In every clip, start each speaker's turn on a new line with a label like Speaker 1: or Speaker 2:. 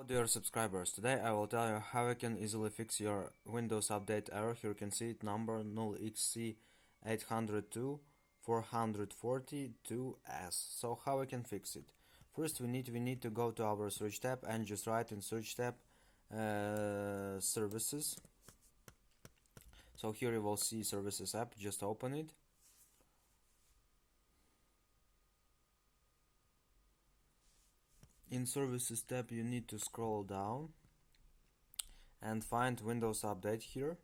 Speaker 1: Hello dear subscribers, today I will tell you how you can easily fix your Windows Update error. Here you can see it, number 0x8024402c. So how we can fix it? First we need to go to our search tab and just write in search tab services. So here you will see services app, just open it. In services tab you need to scroll down and find Windows Update here.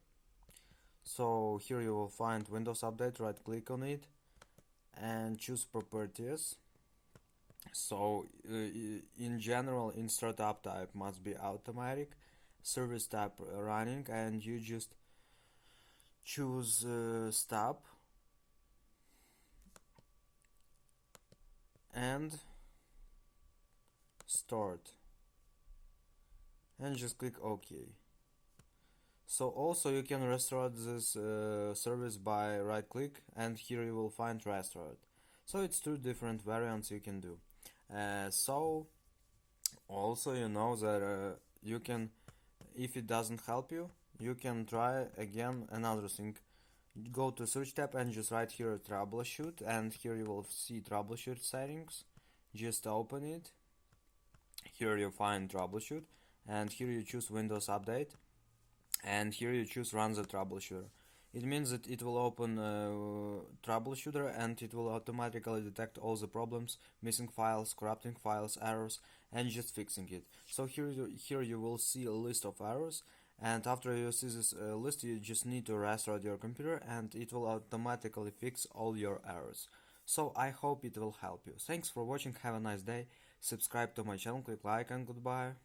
Speaker 1: So here you will find Windows Update, right click on it and choose properties. So in general, in startup type must be automatic, service type running, and you just choose stop and start and just click OK. So also you can restart this service by right click, and here you will find restart. So it's two different variants you can do. So also you know that you can, if it doesn't help you, you can try again another thing. Go to search tab and just write here troubleshoot, and here you will see troubleshoot settings. Just open it. Here you find troubleshoot, and here you choose Windows Update, and here you choose run the troubleshooter. It means that it will open troubleshooter and it will automatically detect all the problems, missing files, corrupting files, errors, and just fixing it. So here you will see a list of errors, and after you see this list you just need to restart your computer and it will automatically fix all your errors. So I hope it will help you. Thanks for watching, have a nice day, subscribe to my channel, click like, and goodbye.